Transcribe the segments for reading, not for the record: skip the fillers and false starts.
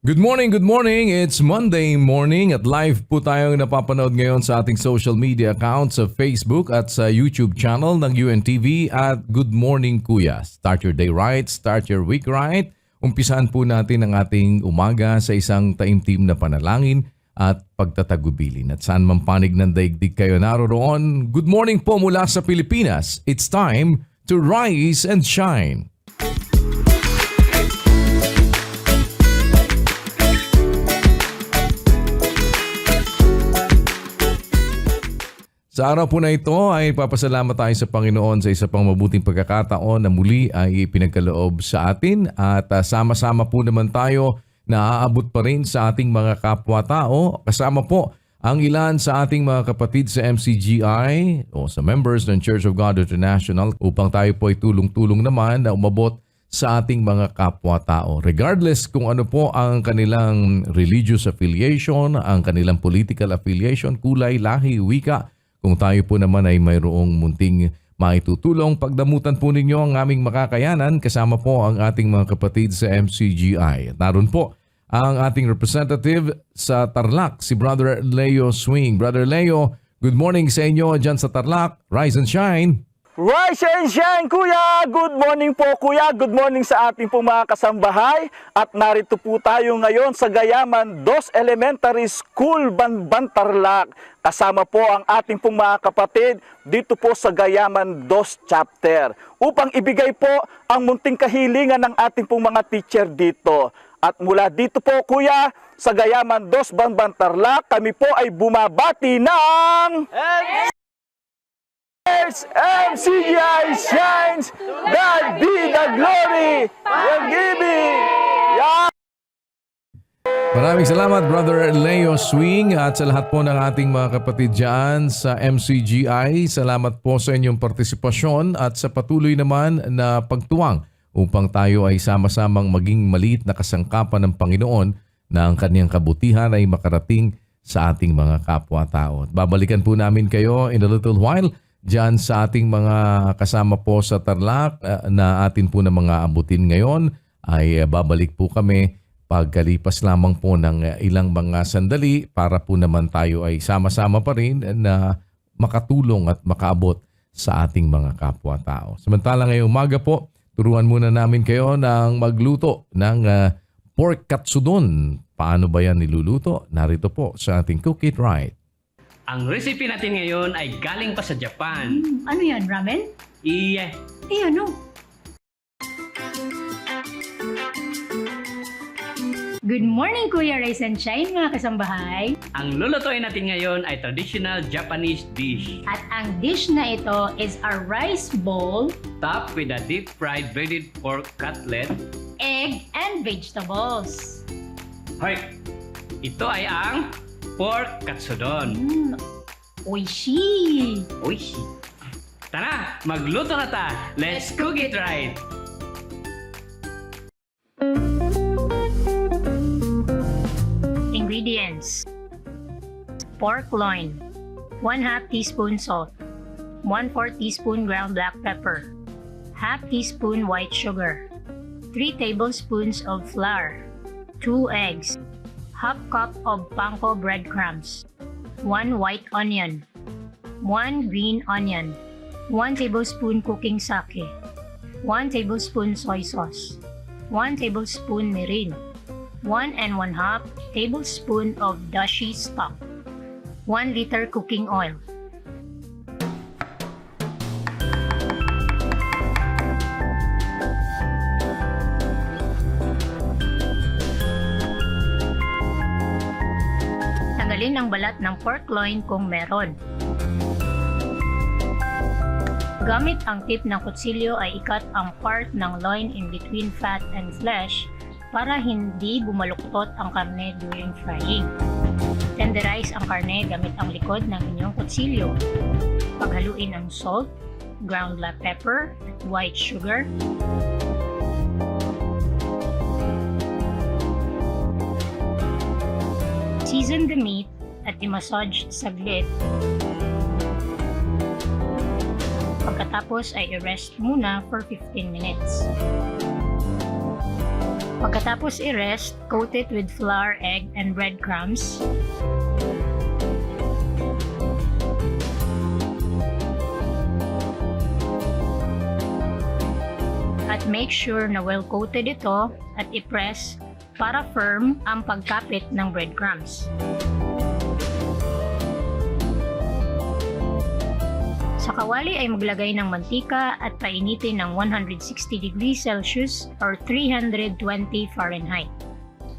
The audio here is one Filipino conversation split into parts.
Good morning, good morning. It's Monday morning at live po tayong napapanood ngayon sa ating social media accounts sa Facebook at sa YouTube channel ng UNTV at Good Morning Kuya. Start your day right, start your week right. Umpisahan po natin ang ating umaga sa isang taimtim na panalangin at pagtatagubilin. At saan man panig ng daigdig kayo naroroon, good morning po mula sa Pilipinas. It's time to rise and shine. Sa araw po na ito ay papasalamat tayo sa Panginoon sa isa pang mabuting pagkakataon na muli ay ipinagkaloob sa atin at sama-sama po naman tayo na aabot pa rin sa ating mga kapwa-tao. Kasama po ang ilan sa ating mga kapatid sa MCGI o sa members ng Church of God International upang tayo po ay tulong-tulong naman na umabot sa ating mga kapwa-tao. Regardless kung ano po ang kanilang religious affiliation, ang kanilang political affiliation, kulay, lahi, wika, kung tayo po naman ay mayroong munting maitutulong, pagdamutan po ninyo ang aming makakayanan kasama po ang ating mga kapatid sa MCGI. At naroon po ang ating representative sa Tarlac, si Brother Leo Swing. Brother Leo, good morning sa inyo dyan sa Tarlac. Rise and shine! Rise and shine, Kuya! Good morning po, Kuya! Good morning sa ating pong mga kasambahay. At narito po tayo ngayon sa Gayaman 2 Elementary School, Banban, Tarlac. Kasama po ang ating pong mga kapatid dito po sa Gayaman 2 Chapter. Upang ibigay po ang munting kahilingan ng ating pong mga teacher dito. At mula dito po, Kuya, sa Gayaman 2 Banban, Tarlac, kami po ay bumabati ng... MCGI shines, God be the glory, forgiving. Yeah. Maraming salamat Brother Leo Swing at sa lahat po ng ating mga kapatid dyan sa MCGI. Salamat po sa inyong partisipasyon at sa patuloy naman na pagtuwang upang tayo ay sama-samang maging maliit na kasangkapan ng Panginoon na ang kanyang kabutihan ay makarating sa ating mga kapwa-tao. Babalikan po namin kayo in a little while diyan sa ating mga kasama po sa Tarlac na atin po na mga abutin ngayon ay babalik po kami pagkalipas lamang po ng ilang mga sandali para po naman tayo ay sama-sama pa rin na makatulong at makaabot sa ating mga kapwa-tao. Samantala ngayong umaga po, turuan muna namin kayo ng magluto ng pork katsudon. Paano ba yan niluluto? Narito po sa ating Cook It Right. Ang recipe natin ngayon ay galing pa sa Japan. Ano yan, ramen? Iye. Ano? Good morning, Kuya Rise and Shine, mga kasambahay. Ang lulutuin natin ngayon ay traditional Japanese dish. At ang dish na ito is a rice bowl, Topped with a deep fried breaded pork cutlet. egg, and vegetables. Hoy! Ito ay ang pork katsudon. Oishi! Oishi! Tara! Magluto na ta! Let's cook it right! Ingredients: pork loin, 1/2 teaspoon salt, 1/4 teaspoon ground black pepper, 1/2 teaspoon white sugar, 3 tablespoons of flour, 2 eggs, 1/2 cup of panko breadcrumbs, 1 white onion, 1 green onion, 1 tablespoon cooking sake, 1 tablespoon soy sauce, 1 tablespoon mirin, 1 1/2 tablespoon of dashi stock, 1 liter cooking oil. Tanggalin ang balat ng pork loin kung meron. Gamit ang tip ng kutsilyo ay ikat ang part ng loin in between fat and flesh para hindi bumaluktot ang karne during frying. Tenderize ang karne gamit ang likod ng inyong kutsilyo. Paghaluin ang salt, ground black pepper, at white sugar. Season the meat at i-massage saglit. Pagkatapos ay i-rest muna for 15 minutes. Pagkatapos i-rest, coat it with flour, egg, and breadcrumbs. At make sure na well coated ito at i-press para firm ang pagkapit ng breadcrumbs. Sa kawali ay maglagay ng mantika at painitin ng 160 degrees Celsius or 320 Fahrenheit.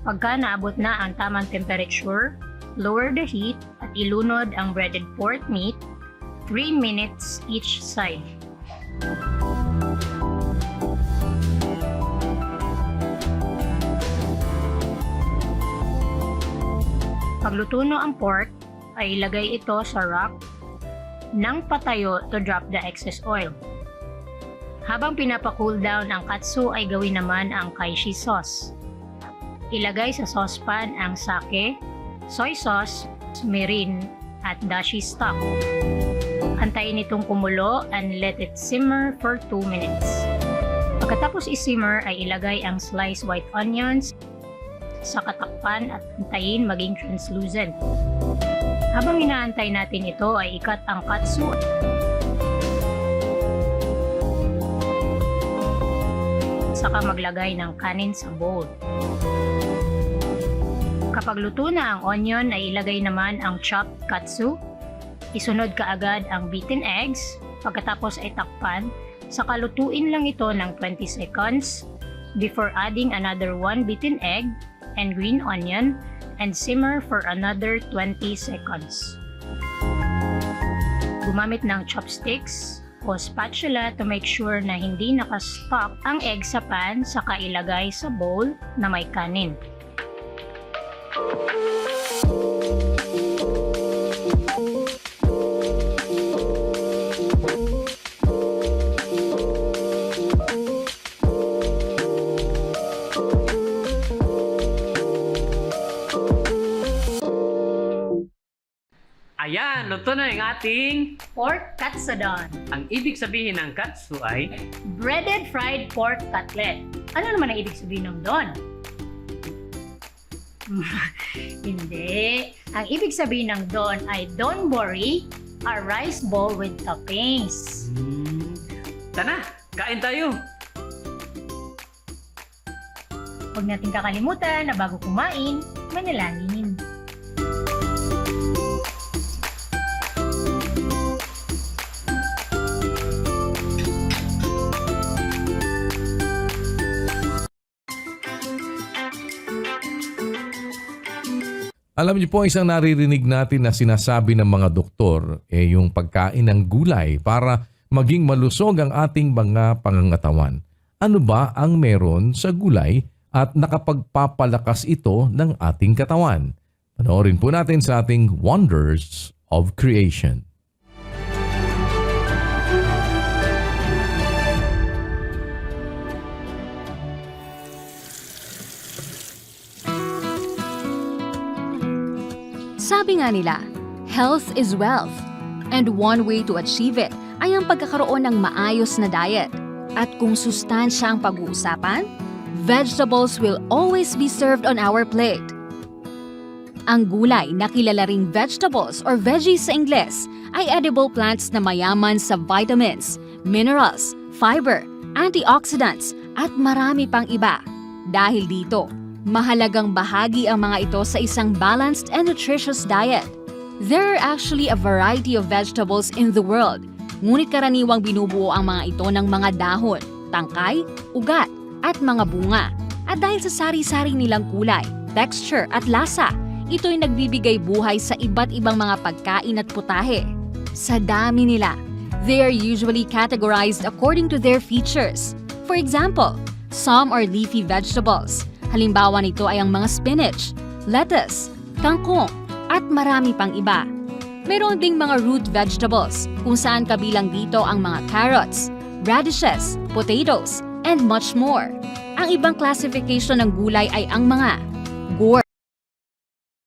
Pagka naabot na ang tamang temperature, lower the heat at ilunod ang breaded pork meat 3 minutes each side. Pagluto na ang pork, ay ilagay ito sa rack ng patayo to drop the excess oil. Habang pinapa-cool down ang katsu ay gawin naman ang kaishi sauce. Ilagay sa saucepan ang sake, soy sauce, mirin, at dashi stock. Antayin itong kumulo and let it simmer for 2 minutes. Pagkatapos i-simmer ay ilagay ang sliced white onions sa katakpan at antayin maging translucent. Habang inaantay natin ito ay ikat ang katsu saka maglagay ng kanin sa bowl. Kapag luto na ang onion ay ilagay naman ang chopped katsu. Isunod kaagad ang beaten eggs. Pagkatapos ay takpan, saka lutuin lang ito ng 20 seconds before adding another 1 beaten egg and green onion and simmer for another 20 seconds. Gumamit ng chopsticks o spatula to make sure na hindi nakastuck ang egg sa pan saka ilagay sa bowl na may kanin. Ayan, luto na yung ating... Pork katsudon. Ang ibig sabihin ng katsu ay... Breaded fried pork cutlet. Ano naman ang ibig sabihin ng don? Hindi. Ang ibig sabihin ng don ay donbori, a rice bowl with toppings. Tara, kain tayo! Huwag natin kakalimutan na bago kumain, manalangin. Alam niyo po, isang naririnig natin na sinasabi ng mga doktor yung pagkain ng gulay para maging malusog ang ating mga pangangatawan. Ano ba ang meron sa gulay at nakapagpapalakas ito ng ating katawan? Panoorin po natin sa ating Wonders of Creation. Sabi nga nila, health is wealth. And one way to achieve it ay ang pagkakaroon ng maayos na diet. At kung sustansya ang pag-uusapan, vegetables will always be served on our plate. Ang gulay na kilala ring vegetables or veggies sa Ingles ay edible plants na mayaman sa vitamins, minerals, fiber, antioxidants at marami pang iba. Dahil dito, mahalagang bahagi ang mga ito sa isang balanced and nutritious diet. There are actually a variety of vegetables in the world, ngunit karaniwang binubuo ang mga ito ng mga dahon, tangkay, ugat, at mga bunga. At dahil sa sari-sari nilang kulay, texture at lasa, ito'y nagbibigay buhay sa iba't ibang mga pagkain at putahe. Sa dami nila, they are usually categorized according to their features. For example, some are leafy vegetables. Halimbawa nito ay ang mga spinach, lettuce, kangkong, at marami pang iba. Meron ding mga root vegetables kung saan kabilang dito ang mga carrots, radishes, potatoes, and much more. Ang ibang classification ng gulay ay ang mga gourd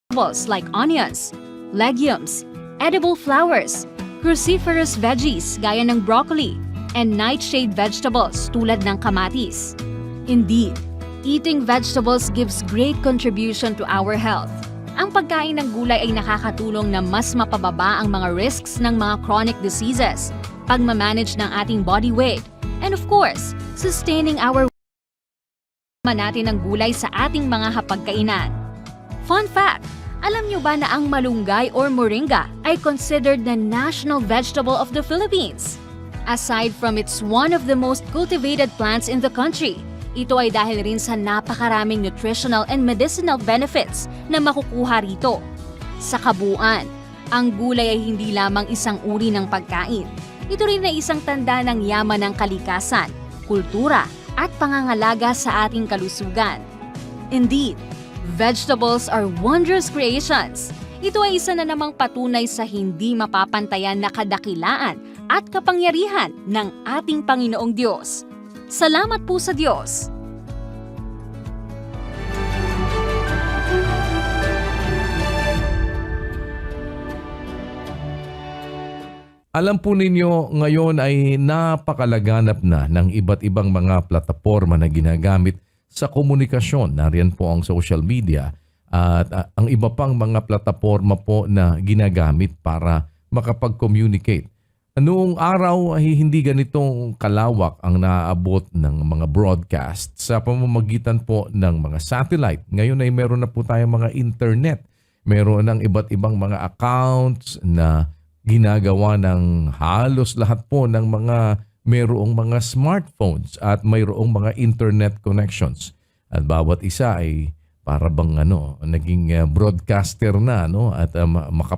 vegetables like onions, legumes, edible flowers, cruciferous veggies gaya ng broccoli, and nightshade vegetables tulad ng kamatis. Indeed, Eating vegetables gives great contribution to our health. Ang pagkain ng gulay ay nakakatulong na mas mapababa ang mga risks ng mga chronic diseases, pagmamanage ng ating body weight, and of course, sustaining our natin ng gulay sa ating mga hapagkainan. Fun fact, alam nyo ba na ang malunggay or moringa ay considered the national vegetable of the Philippines? Aside from it's one of the most cultivated plants in the country, ito ay dahil rin sa napakaraming nutritional and medicinal benefits na makukuha rito. Sa kabuuan, ang gulay ay hindi lamang isang uri ng pagkain. Ito rin ay isang tanda ng yaman ng kalikasan, kultura, at pangangalaga sa ating kalusugan. Indeed, vegetables are wondrous creations. Ito ay isa na namang patunay sa hindi mapapantayan na kadakilaan at kapangyarihan ng ating Panginoong Diyos. Salamat po sa Diyos! Alam po ninyo, ngayon ay napakalaganap na ng iba't ibang mga plataforma na ginagamit sa komunikasyon. Nariyan po ang social media at ang iba pang mga plataforma po na ginagamit para makapag-communicate. Noong araw ay hindi ganitong kalawak ang naaabot ng mga broadcast sa pamamagitan po ng mga satellite. Ngayon ay meron na po tayong mga internet. Meron ng iba't ibang mga accounts na ginagawa ng halos lahat po ng mga mayroong mga smartphones at mayroong mga internet connections. At bawat isa ay para bang naging broadcaster na at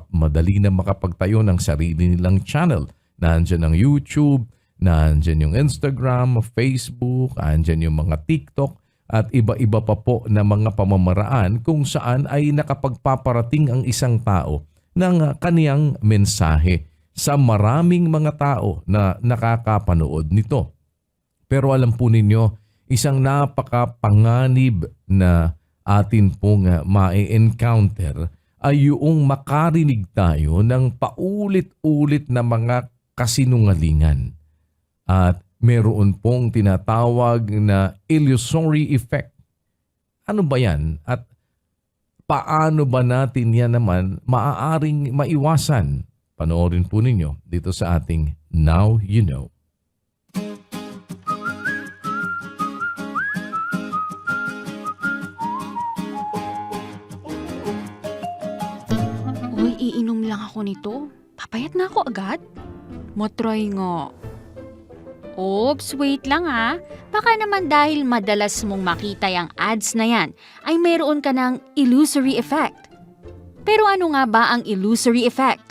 madali na makapagtayo ng sarili nilang channel. Nandyan ang YouTube, nandyan yung Instagram, Facebook, nandyan yung mga TikTok at iba-iba pa po na mga pamamaraan kung saan ay nakapagpaparating ang isang tao ng kaniyang mensahe sa maraming mga tao na nakakapanood nito. Pero alam po ninyo, isang napakapanganib na atin pong ma-encounter ay yung makarinig tayo ng paulit-ulit na mga kasinungalingan. At meron pong tinatawag na illusory effect. Ano ba yan? At paano ba natin yan naman maaaring maiwasan? Panoorin po ninyo dito sa ating Now You Know. Uy, iinom lang ako nito. Papayat na ako agad. Matry nga. Oops, wait lang ha. Baka naman dahil madalas mong makita yung ads na yan, ay mayroon ka ng illusory effect. Pero ano nga ba ang illusory effect?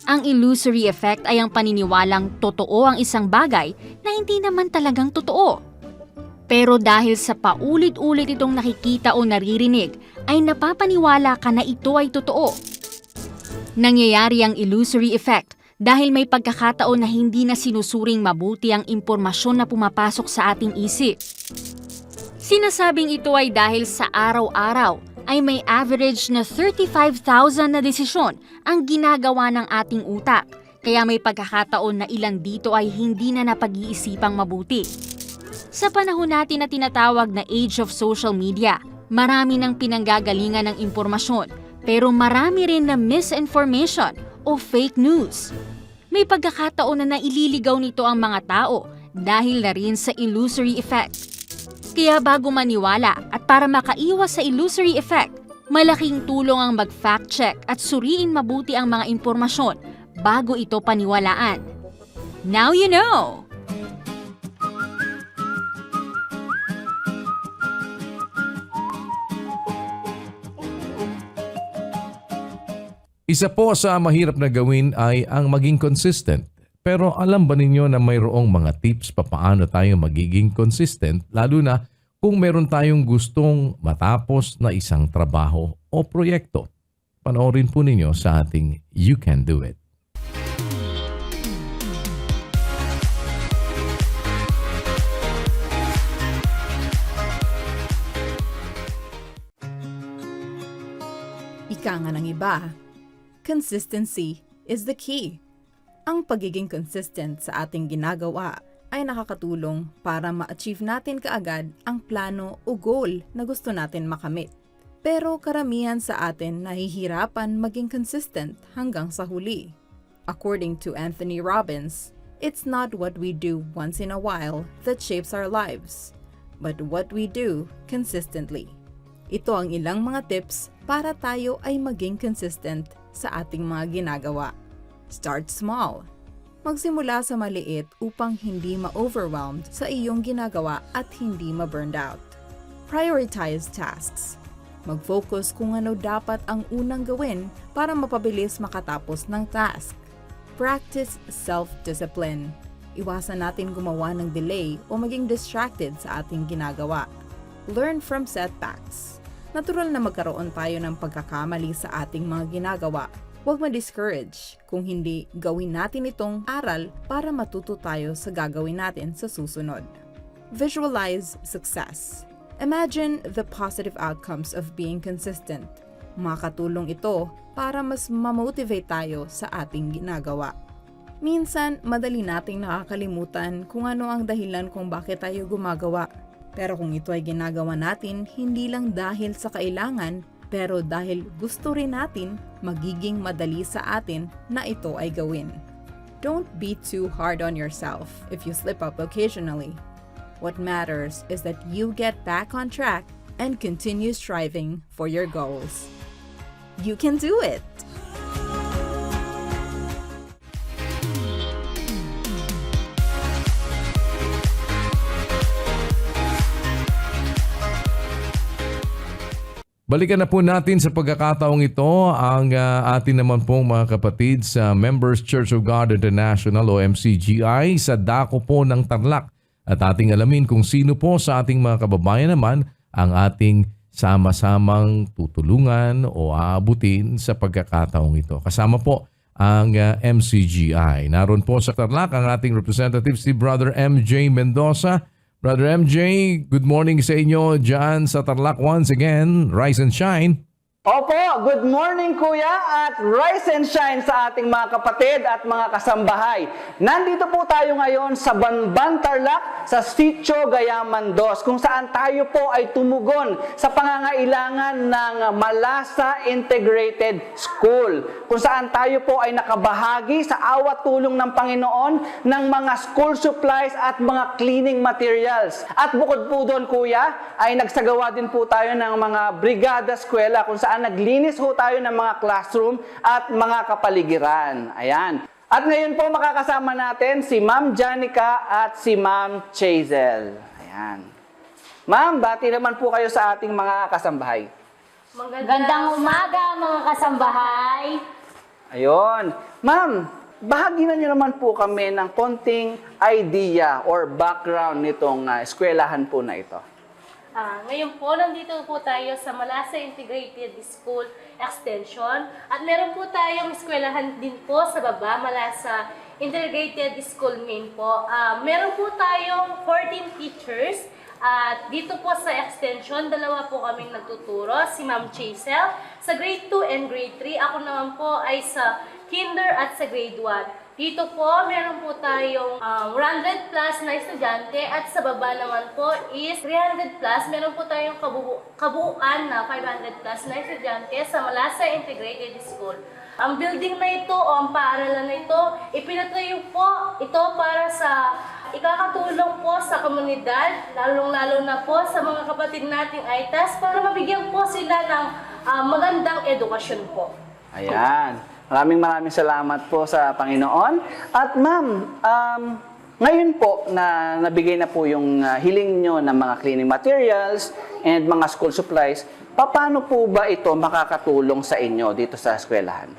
Ang illusory effect ay ang paniniwalang totoo ang isang bagay na hindi naman talagang totoo. Pero dahil sa paulit-ulit itong nakikita o naririnig, ay napapaniwala ka na ito ay totoo. Nangyayari ang illusory effect dahil may pagkakataon na hindi na sinusuring mabuti ang impormasyon na pumapasok sa ating isip. Sinasabing ito ay dahil sa araw-araw ay may average na 35,000 na desisyon ang ginagawa ng ating utak. Kaya may pagkakataon na ilan dito ay hindi na napag-iisipang mabuti. Sa panahon natin na tinatawag na age of social media, marami ng pinanggagalingan ng impormasyon, pero marami rin na misinformation o fake news. May pagkakataon na naililigaw nito ang mga tao dahil na rin sa illusory effect. Kaya bago maniwala at para makaiwas sa illusory effect, malaking tulong ang mag-fact check at suriin mabuti ang mga impormasyon bago ito paniwalaan. Now you know! Isa po sa mahirap na gawin ay ang maging consistent. Pero alam ba ninyo na mayroong mga tips paano tayo magiging consistent, lalo na kung meron tayong gustong matapos na isang trabaho o proyekto? Panoorin po ninyo sa ating You Can Do It. Ika nga ng iba, consistency is the key. Ang pagiging consistent sa ating ginagawa ay nakakatulong para ma-achieve natin kaagad ang plano o goal na gusto natin makamit. Pero karamihan sa atin nahihirapan maging consistent hanggang sa huli. According to Anthony Robbins, it's not what we do once in a while that shapes our lives, but what we do consistently. Ito ang ilang mga tips para tayo ay maging consistent sa ating mga ginagawa. Start small. Magsimula sa maliit upang hindi ma-overwhelmed sa iyong ginagawa at hindi ma-burned out. Prioritize tasks. Mag-focus kung ano dapat ang unang gawin para mapabilis makatapos ng task. Practice self-discipline. Iwasan natin gumawa ng delay o maging distracted sa ating ginagawa. Learn from setbacks. Natural na magkaroon tayo ng pagkakamali sa ating mga ginagawa. Huwag ma-discourage. Kung hindi, gawin natin itong aral para matuto tayo sa gagawin natin sa susunod. Visualize success. Imagine the positive outcomes of being consistent. Makatulong ito para mas ma-motivate tayo sa ating ginagawa. Minsan, madali nating nakakalimutan kung ano ang dahilan kung bakit tayo gumagawa. Pero kung ito ay ginagawa natin, hindi lang dahil sa kailangan, pero dahil gusto rin natin, magiging madali sa atin na ito ay gawin. Don't be too hard on yourself if you slip up occasionally. What matters is that you get back on track and continue striving for your goals. You can do it! Balikan na po natin sa pagkakataong ito ang atin naman pong mga kapatid sa Members Church of God International o MCGI sa dako po ng Tarlac. At ating alamin kung sino po sa ating mga kababayan naman ang ating sama-samang tutulungan o aabutin sa pagkakataong ito. Kasama po ang MCGI. Naroon po sa Tarlac ang ating representative si Brother MJ Mendoza. Brother MJ, good morning sa inyo dyan sa Tarlac once again. Rise and shine. Opo, good morning kuya at rise and shine sa ating mga kapatid at mga kasambahay. Nandito po tayo ngayon sa Banban Tarlac sa Sitio Gayaman 2 kung saan tayo po ay tumugon sa pangangailangan ng Malasa Integrated School. Kung saan tayo po ay nakabahagi sa awat tulong ng Panginoon ng mga school supplies at mga cleaning materials. At bukod po doon kuya, ay nagsagawa din po tayo ng mga brigada eskwela kung saan naglinis ho tayo ng mga classroom at mga kapaligiran. Ayan. At ngayon po makakasama natin si Ma'am Janica at si Ma'am Chazel. Ayan. Ma'am, bati naman po kayo sa ating mga kasambahay. Magandang umaga mga kasambahay. Ayun. Ma'am, bahaginan niyo naman po kami ng konting idea or background nitong eskwelahan po na ito. Ngayon po, nandito po tayo sa Malasa Integrated School Extension at meron po tayong eskwelahan din po sa baba, Malasa Integrated School Main po. Meron po tayong 14 teachers at dito po sa extension, dalawa po kaming nagtuturo, si Ma'am Chazel sa grade 2 and grade 3. Ako naman po ay sa kinder at sa grade 1. Dito po, meron po tayong 100 plus na estudyante at sa baba naman po is 300 plus. Meron po tayong kabuuan na 500 plus na estudyante sa Malasa Integrated School. Ang building na ito o ang paaralan na ito, ipinatayo po ito para sa ikakatulong po sa komunidad, lalong-lalo na po sa mga kapatid nating ITAS para mabigyan po sila ng magandang edukasyon po. Ayan. Maraming salamat po sa Panginoon. At ma'am, ngayon po na nabigay na po yung hiling nyo ng mga cleaning materials and mga school supplies, paano po ba ito makakatulong sa inyo dito sa eskwelahan?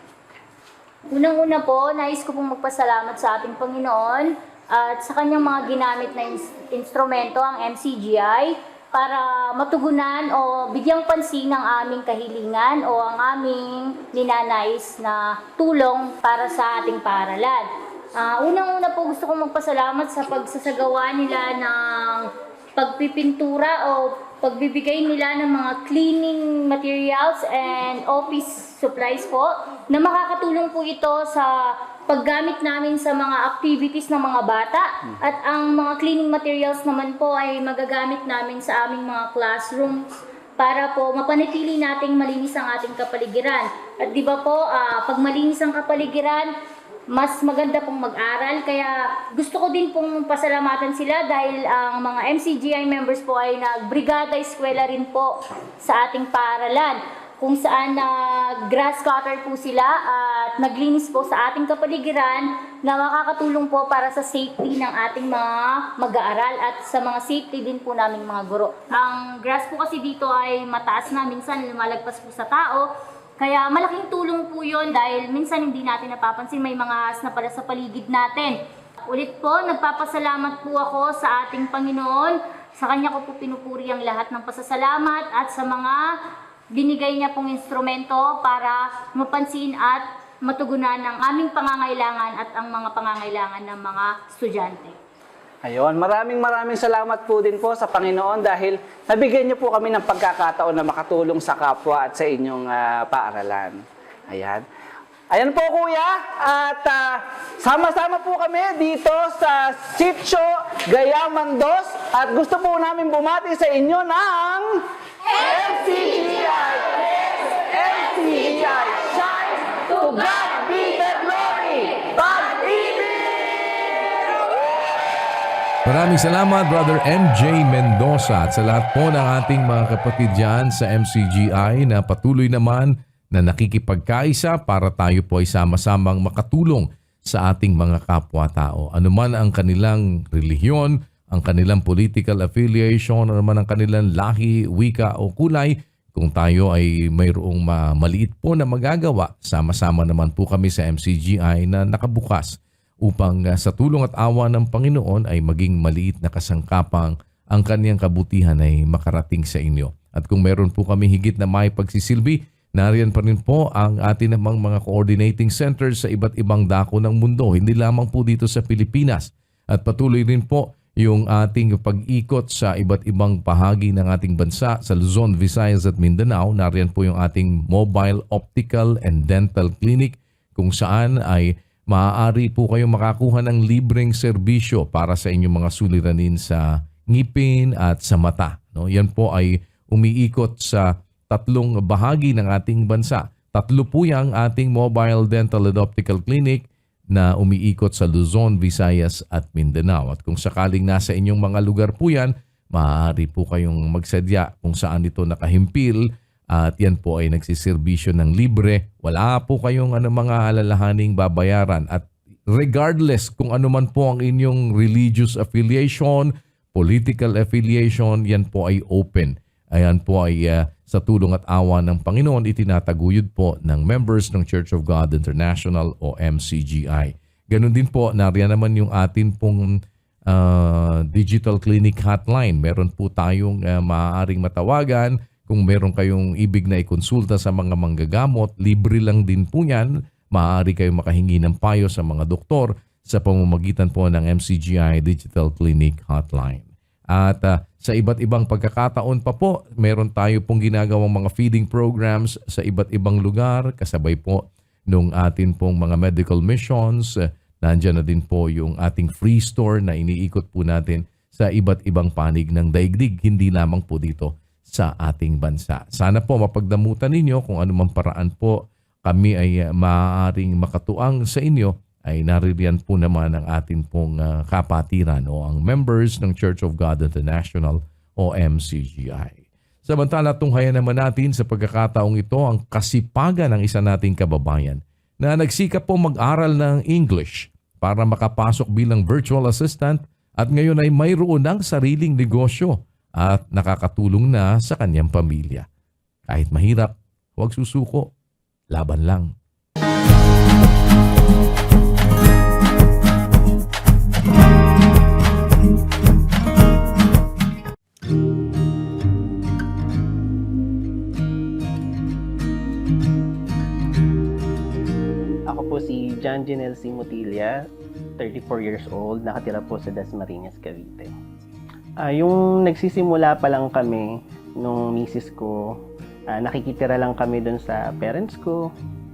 Unang-una po, nais ko pong magpasalamat sa ating Panginoon at sa kanyang mga ginamit na instrumento, ang MCGI, para matugunan o bigyang pansin ang aming kahilingan o ang aming ninanais na tulong para sa ating paaralan. Unang-una po gusto kong magpasalamat sa pagsasagawa nila ng pagpipintura o pagbibigay nila ng mga cleaning materials and office supplies po na makakatulong po ito sa paggamit namin sa mga activities ng mga bata at ang mga cleaning materials naman po ay magagamit namin sa aming mga classrooms para po mapanatili nating malinis ang ating kapaligiran. At di ba po, pag malinis ang kapaligiran, mas maganda pong mag-aral. Kaya gusto ko din pong pasalamatan sila dahil ang mga MCGI members po ay nagbrigada eskwela rin po sa ating paaralan, kung saan grass cutter po sila at naglinis po sa ating kapaligiran na makakatulong po para sa safety ng ating mga mag-aaral at sa mga safety din po naming mga guro. Ang grass po kasi dito ay mataas na, minsan lumalagpas po sa tao. Kaya malaking tulong po yun dahil minsan hindi natin napapansin may mga ahas na pala sa paligid natin. Ulit po, nagpapasalamat po ako sa ating Panginoon. Sa Kanya ko po pinupuri ang lahat ng pasasalamat at sa mga binigay niya pong instrumento para mapansin at matugunan ang aming pangangailangan at ang mga pangangailangan ng mga estudyante. Ayun, maraming salamat po din po sa Panginoon dahil nabigyan niyo po kami ng pagkakataon na makatulong sa kapwa at sa inyong paaralan. Ayan. Ayan po kuya, at sama-sama po kami dito sa Sitio Gayaman 2 at gusto po namin bumati sa inyo ng MCGI! MCGI! Shine! To God be the glory! Pag-ibig! Maraming salamat, Brother MJ Mendoza, at sa lahat po ng ating mga kapatid dyan sa MCGI na patuloy naman na nakikipagkaisa para tayo po ay sama-samang makatulong sa ating mga kapwa-tao. Ano man ang kanilang relihiyon, ang kanilang political affiliation, ano man ang kanilang lahi, wika o kulay, kung tayo ay mayroong maliit po na magagawa, sama-sama naman po kami sa MCGI na nakabukas upang sa tulong at awa ng Panginoon ay maging maliit na kasangkapang ang kaniyang kabutihan ay makarating sa inyo. At kung meron po kami higit na may pagsisilbi, nariyan pa rin po ang atin namang mga coordinating centers sa iba't ibang dako ng mundo, hindi lamang po dito sa Pilipinas. At patuloy rin po yung ating pag-ikot sa iba't ibang bahagi ng ating bansa sa Luzon, Visayas at Mindanao. Nariyan po yung ating mobile optical and dental clinic kung saan ay maaari po kayong makakuha ng libreng serbisyo para sa inyong mga suliranin sa ngipin at sa mata. No? Yan po ay umiikot sa 3 bahagi ng ating bansa. 3 po yung ating mobile dental and optical clinic na umiikot sa Luzon, Visayas at Mindanao. At kung sakaling nasa inyong mga lugar po yan, maaari po kayong magsadya kung saan ito nakahimpil. At yan po ay nagsiservisyo ng libre. Wala po kayong mga alalahaning babayaran. At regardless kung ano man po ang inyong religious affiliation, political affiliation, yan po ay open. Ayan po ay sa tulong at awa ng Panginoon, itinataguyod po ng members ng Church of God International o MCGI. Ganun din po, nariyan naman yung atin pong digital clinic hotline. Meron po tayong maaaring matawagan. Kung meron kayong ibig na ikonsulta sa mga manggagamot, libre lang din po yan. Maaari kayong makahingi ng payo sa mga doktor sa pamamagitan po ng MCGI Digital Clinic Hotline. At sa iba't ibang pagkakataon pa po, meron tayo pong ginagawang mga feeding programs sa iba't ibang lugar. Kasabay po nung atin pong mga medical missions. Nandiyan na din po yung ating free store na iniikot po natin sa iba't ibang panig ng daigdig. Hindi lamang po dito sa ating bansa. Sana po mapagdamutan ninyo kung anumang paraan po kami ay maaaring makatuang sa inyo, ay naririyan po naman ang atin pong kapatiran o ang members ng Church of God International o MCGI. Samantala, tunghayan naman natin sa pagkakataong ito ang kasipagan ng isa nating kababayan na nagsikap po mag-aral ng English para makapasok bilang virtual assistant at ngayon ay mayroon ng sariling negosyo at nakakatulong na sa kanyang pamilya. Kahit mahirap, huwag susuko. Laban lang. Ako po si John Janel C. Mutilla, 34 years old, nakatira po sa Dasmariñas, Cavite. Yung nagsisimula pa lang kami nung misis ko, nakikitira lang kami dun sa parents ko.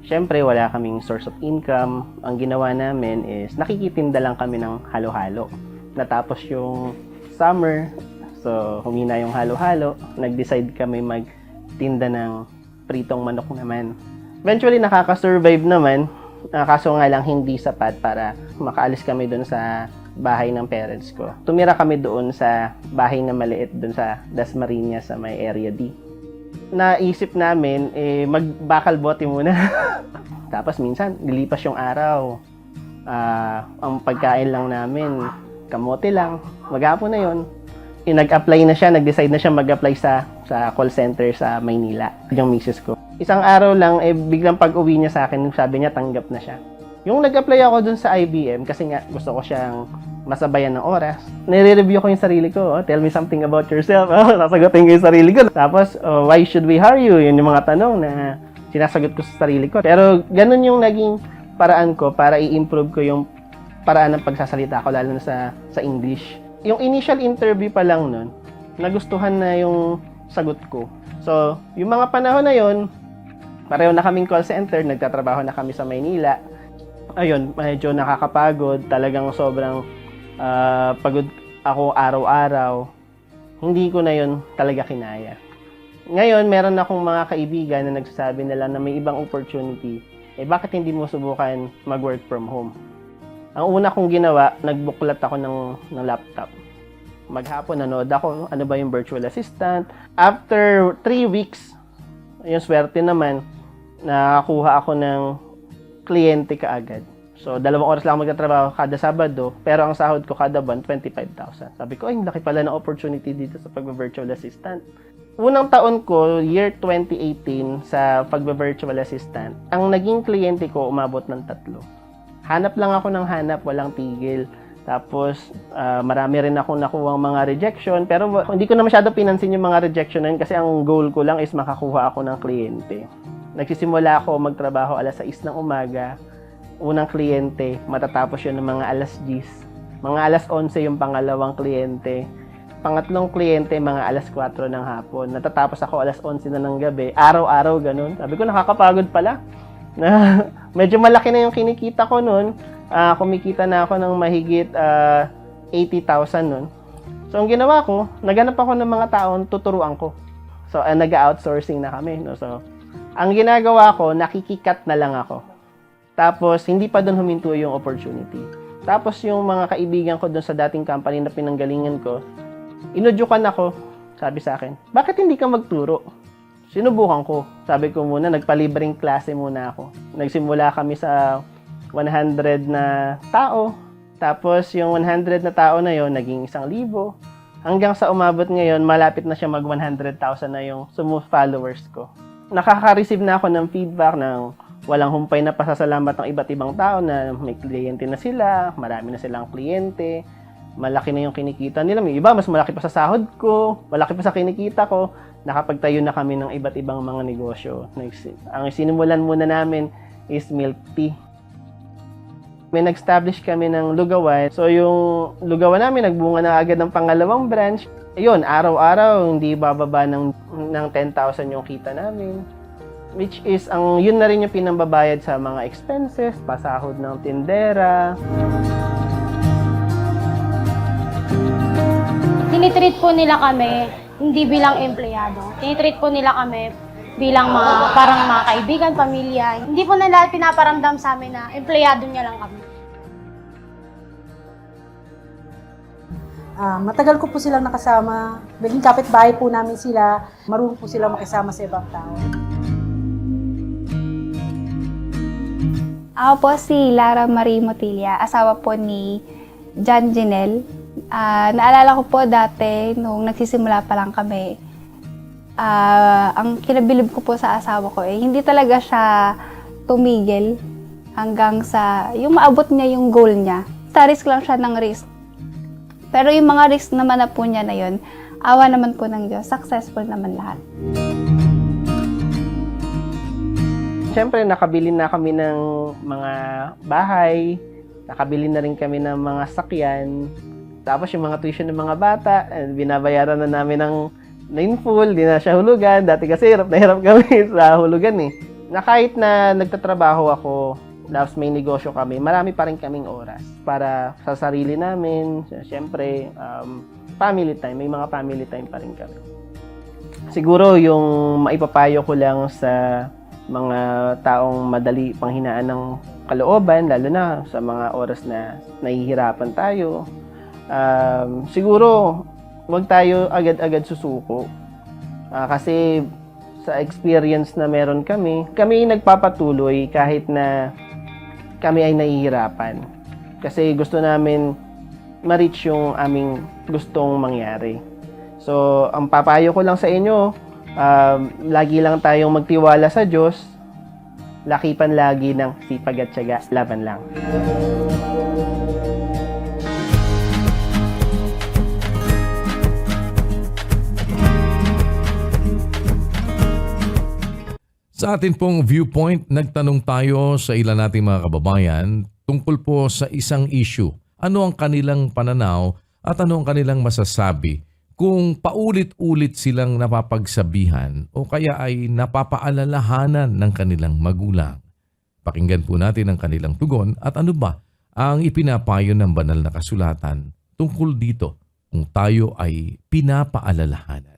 Siyempre, wala kaming source of income. Ang ginawa namin is nakikitinda lang kami ng halo-halo. Natapos yung summer, so humina yung halo-halo. Nag-decide kami magtinda ng pritong manok naman. Eventually, nakaka-survive naman. Kaso nga lang hindi sapat para makaalis kami doon sa bahay ng parents ko. Tumira kami doon sa bahay na maliit doon sa Dasmariñas sa may Area D. Naisip namin, magbakal bote muna. Tapos minsan, nilipas yung araw. Ang pagkain lang namin, kamote lang. Maghapon na yon. Nag-apply na siya, nag-decide na siya mag-apply sa call center sa Maynila. Yung misis ko. Isang araw lang, biglang pag-uwi niya sa akin, sabi niya, tanggap na siya. Yung nag-apply ako dun sa IBM, kasi nga gusto ko siyang masabayan ng oras. Nire-review ko yung sarili ko. Tell me something about yourself. Sasagutin ko yung sarili ko. Tapos, why should we hire you? Yun yung mga tanong na sinasagot ko sa sarili ko. Pero ganun yung naging paraan ko para i-improve ko yung paraan ng pagsasalita ko, lalo na sa English. Yung initial interview pa lang nun, nagustuhan na yung sagot ko. So, yung mga panahon na yun, pareho na kaming call center, nagtatrabaho na kami sa Maynila. Ayun, medyo nakakapagod. Talagang sobrang pagod ako araw-araw. Hindi ko na yun talaga kinaya. Ngayon, meron akong mga kaibigan na nagsasabi nila na may ibang opportunity. Bakit hindi mo subukan mag-work from home? Ang una kong ginawa, nagbuklat ako ng laptop. Maghapon, nanood ako, ano ba yung virtual assistant. After 3 weeks, yung swerte naman, nakakuha ako ng kliyente kaagad. So, 2 oras lang magtatrabaho kada Sabado, pero ang sahod ko kada buwan, 25,000. Sabi ko, ay, laki pala ng opportunity dito sa pag-virtual assistant. Unang taon ko, year 2018, sa pag-virtual assistant, ang naging kliyente ko umabot ng 3. Hanap lang ako ng hanap, walang tigil. Tapos, marami rin akong nakuha mga rejection, pero hindi ko na masyado pinansin yung mga rejection na yun kasi ang goal ko lang is makakuha ako ng kliyente. Nagsisimula ako magtrabaho alas 6 ng umaga. Unang kliyente, matatapos yun ng mga alas 10. Mga alas 11 yung pangalawang kliyente. Pangatlong kliyente, mga alas 4 ng hapon. Natatapos ako alas 11 na ng gabi. Araw-araw, ganun. Sabi ko, nakakapagod pala. Na, medyo malaki na yung kinikita ko nun. Kumikita na ako ng mahigit 80,000 nun. So, ang ginawa ko, naganap ako ng mga taon, tuturuan ko. So, nag-outsourcing na kami. No? So, ang ginagawa ko, nakikikat na lang ako. Tapos, hindi pa doon huminto yung opportunity. Tapos, yung mga kaibigan ko doon sa dating company na pinanggalingan ko, inudyukan ako, sabi sa akin, bakit hindi ka magturo? Sinubukan ko. Sabi ko muna, nagpalibreng klase muna ako. Nagsimula kami sa 100 na tao. Tapos, yung 100 na tao na yon naging 1,000. Hanggang sa umabot ngayon, malapit na siya mag 100,000 na yung followers ko. Nakaka-receive na ako ng feedback ng walang humpay na pasasalamat ng iba't ibang tao na may kliyente na sila, marami na silang kliyente, malaki na yung kinikita nila. May iba, mas malaki pa sa sahod ko, malaki pa sa kinikita ko. Nakapagtayo na kami ng iba't ibang mga negosyo. Ang sinimulan muna namin is milk tea. May nag-establish kami ng lugawan. So yung lugawan namin, nagbunga na agad ng pangalawang branch. Ayun, araw-araw, hindi bababa ng 10,000 yung kita namin. Which is, yun na rin yung pinambabayad sa mga expenses, pasahod ng tindera. Tinitreat po nila kami hindi bilang empleyado. Tinitreat po nila kami bilang parang mga kaibigan, pamilya. Hindi po nila pinaparamdam sa amin na empleyado niya lang kami. Matagal ko po silang nakasama. Naging kapitbahay po namin sila. Marunong po silang makisama sa ibang tao. Ako po si Lara Marie Motilia, asawa po ni John Jinel. Naalala ko po dati, nung nagsisimula pa lang kami, ang kinabilib ko po sa asawa ko, hindi talaga siya tumigil hanggang sa, yung maabot niya yung goal niya. Sa risk lang siya ng risk. Pero yung mga risk naman na po niya na yun, awa naman po ng Diyos, successful naman lahat. Siyempre, nakabili na kami ng mga bahay, nakabili na rin kami ng mga sakyan, tapos yung mga tuition ng mga bata, binabayaran na namin ng in full, di na siya hulugan. Dati kasi hirap na hirap kami sa hulugan eh. na kahit na nagtatrabaho ako, tapos may negosyo kami, marami pa rin kaming oras para sa sarili namin, syempre, family time, may mga family time pa rin kami. Siguro yung maipapayo ko lang sa mga taong madali panghinaan ng kalooban, lalo na sa mga oras na nahihirapan tayo, siguro wag tayo agad-agad susuko. Kasi sa experience na meron kami nagpapatuloy kahit na kami ay nahihirapan. Kasi gusto namin ma-reach yung aming gustong mangyari. So, ang papayo ko lang sa inyo, lagi lang tayong magtiwala sa Diyos, lakipan lagi ng sipag at tiyaga, laban lang. Sa atin pong viewpoint, nagtanong tayo sa ilan nating mga kababayan tungkol po sa isang issue. Ano ang kanilang pananaw at ano ang kanilang masasabi kung paulit-ulit silang napapagsabihan o kaya ay napapaalalahanan ng kanilang magulang. Pakinggan po natin ang kanilang tugon at ano ba ang ipinapayo ng banal na kasulatan tungkol dito kung tayo ay pinapaalalahanan.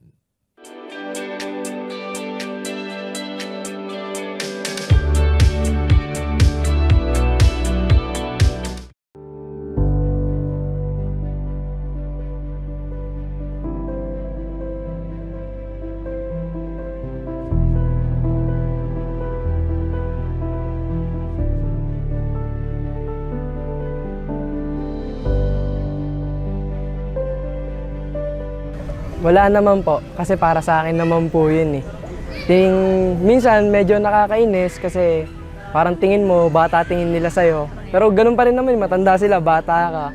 Wala naman po, kasi para sa akin naman po yun eh. Minsan medyo nakakainis kasi parang tingin mo, bata tingin nila sa'yo. Pero ganun pa rin naman, matanda sila, bata ka.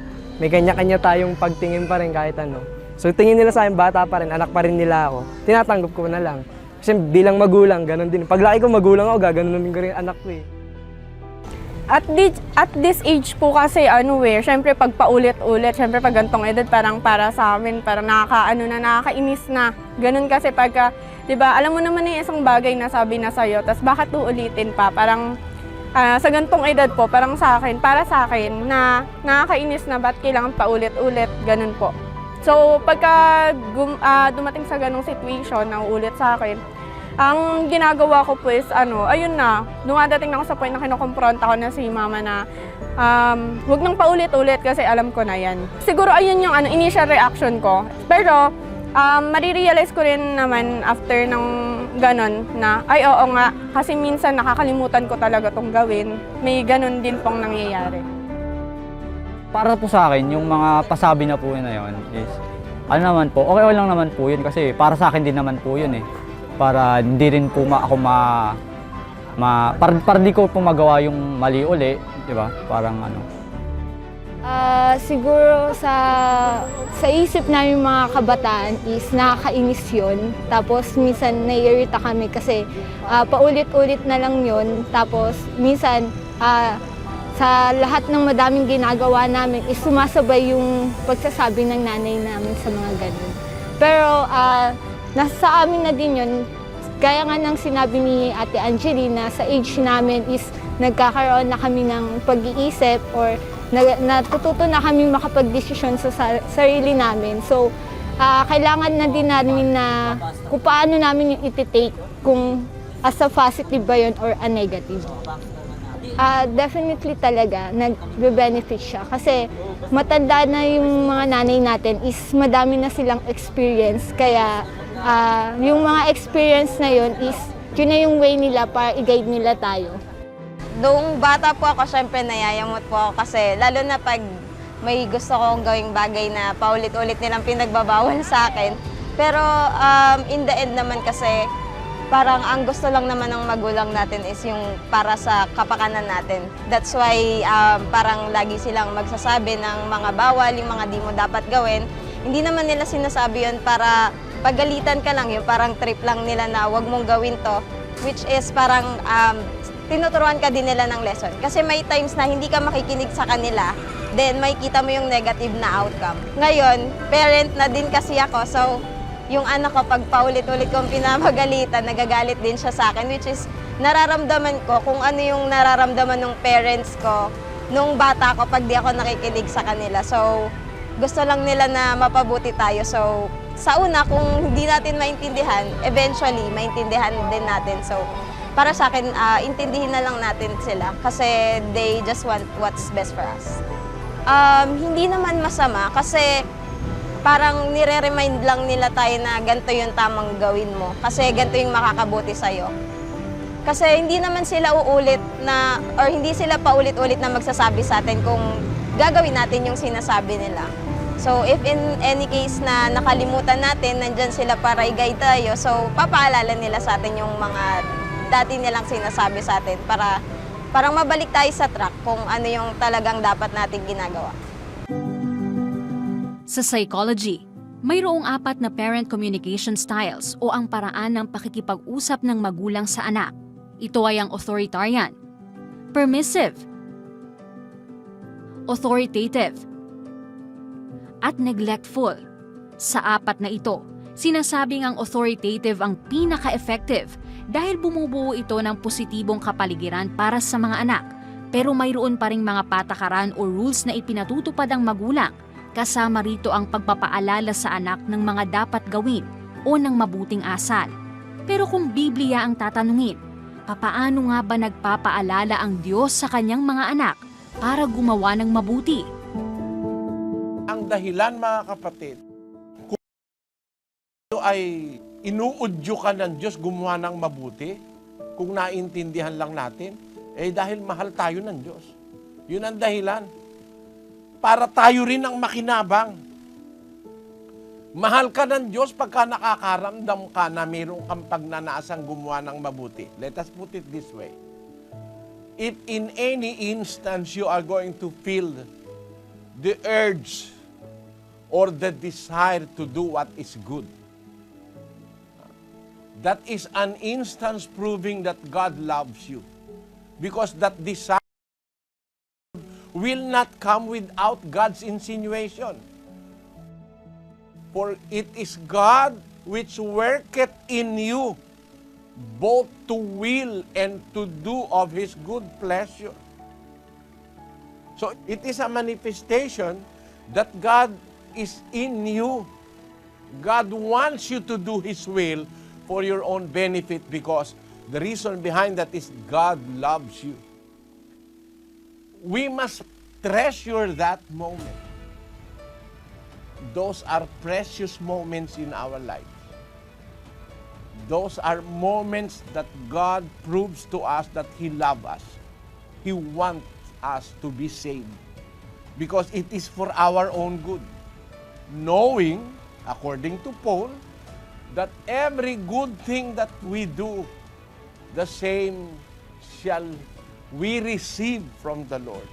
May kanya-kanya tayong pagtingin pa rin kahit ano. So tingin nila sa akin, bata pa rin, anak pa rin nila ako. Tinatanggap ko na lang. Kasi bilang magulang, ganun din. Paglaki ko magulang ako, gaganunin ko rin anak ko eh. At this age po kasi syempre pag paulit-ulit, syempre pag gantong edad parang para sa amin, parang nakakainis na. Ganun kasi pagka, 'di ba? Alam mo naman yung isang bagay na sabi na sa'yo, tas bakit uulitin pa? Parang sa gantong edad po, parang para sa akin na nakakainis na ba't kailangan paulit-ulit, ganun po. So pagka dumating sa ganung situation na uulit sa akin, ang ginagawa ko po is ayun na, dumadating na ako sa point na kinukompronta ko na si mama na huwag nang paulit-ulit kasi alam ko na yan. Siguro ayun yung initial reaction ko. Pero marirealize ko rin naman after ng ganon na ay oo nga, kasi minsan nakakalimutan ko talaga tong gawin. May ganon din pong nangyayari. Para po sa akin, yung mga pasabi na po na yun is naman po, okay lang naman po yun kasi para sa akin din naman po yun eh. Para hindi rin po para di ko po magawa yung mali uli, di ba? Parang Siguro sa isip namin mga kabataan is nakakainis yun. Tapos minsan naiirita kami kasi paulit-ulit na lang yun. Tapos minsan sa lahat ng madaming ginagawa namin is sumasabay yung pagsasabi ng nanay namin sa mga ganun. Pero nasa amin na din yun, gaya nga ng sinabi ni Ate Angeline, sa age namin is nagkakaroon na kami ng pag-iisip or natututo na kami makapag-desisyon sa sarili namin. So, kailangan na din namin na kung paano namin yung iti-take, kung as a positive ba yun or a negative. Definitely talaga, nag-benefit siya. Kasi matanda na yung mga nanay natin is madami na silang experience. Kaya yung mga experience na yun is yun na yung way nila para i-guide nila tayo. Noong bata po ako, syempre nayayamot po ako kasi lalo na pag may gusto kong gawing bagay na paulit-ulit nilang pinagbabawal sa akin. Pero in the end naman kasi parang ang gusto lang naman ng magulang natin is yung para sa kapakanan natin. That's why parang lagi silang magsasabi ng mga bawal, yung mga di mo dapat gawin. Hindi naman nila sinasabi yun para pagalitan ka lang, yung parang trip lang nila na wag mong gawin to, which is parang tinuturuan ka din nila ng lesson. Kasi may times na hindi ka makikinig sa kanila, then may kita mo yung negative na outcome. Ngayon, parent na din kasi ako, so yung anak ko pag paulit-ulit kong pinamagalitan, nagagalit din siya sa akin, which is nararamdaman ko kung ano yung nararamdaman ng parents ko nung bata ko pag di ako nakikinig sa kanila. So, gusto lang nila na mapabuti tayo. So, sa una, kung hindi natin maintindihan, eventually, maintindihan din natin. So, para sa akin, intindihin na lang natin sila kasi they just want what's best for us. Hindi naman masama kasi parang nire-remind lang nila tayo na ganito yung tamang gawin mo kasi ganito yung makakabuti sa'yo. Kasi hindi naman sila uulit na, or hindi sila paulit-ulit na magsasabi sa atin kung gagawin natin yung sinasabi nila. So if in any case na nakalimutan natin, nandyan sila para i-guide tayo, so papaalala nila sa atin yung mga dati nilang sinasabi sa atin para parang mabalik tayo sa track kung ano yung talagang dapat natin ginagawa. Sa psychology, mayroong 4 na parent communication styles o ang paraan ng pakikipag-usap ng magulang sa anak. Ito ay ang authoritarian, permissive, authoritative, at neglectful. Sa 4 na ito, sinasabing ang authoritative ang pinaka-effective dahil bumubuo ito ng positibong kapaligiran para sa mga anak. Pero mayroon pa ring mga patakaran o rules na ipinatutupad ang magulang. Kasama rito ang pagpapaalala sa anak ng mga dapat gawin o ng mabuting asal. Pero kung Biblia ang tatanungin, papaano nga ba nagpapaalala ang Diyos sa kanyang mga anak para gumawa ng mabuti? Ang dahilan, mga kapatid, kung ito ay inuudyo ka ng Diyos gumawa ng mabuti, kung naintindihan lang natin, dahil mahal tayo ng Diyos. Yun ang dahilan. Para tayo rin ang makinabang. Mahal ka ng Diyos pagka nakakaramdam ka na mayroong kang pagnanasang gumawa ng mabuti. Let us put it this way. If in any instance you are going to feel the urge or the desire to do what is good, that is an instance proving that God loves you. Because that desire will not come without God's insinuation. For it is God which worketh in you both to will and to do of His good pleasure. So it is a manifestation that God is in you. God wants you to do His will for your own benefit because the reason behind that is God loves you. We must treasure that moment. Those are precious moments in our life. Those are moments that God proves to us that He loves us. He wants us to be saved. Because it is for our own good. Knowing, according to Paul, that every good thing that we do, the same shall we receive from the Lord.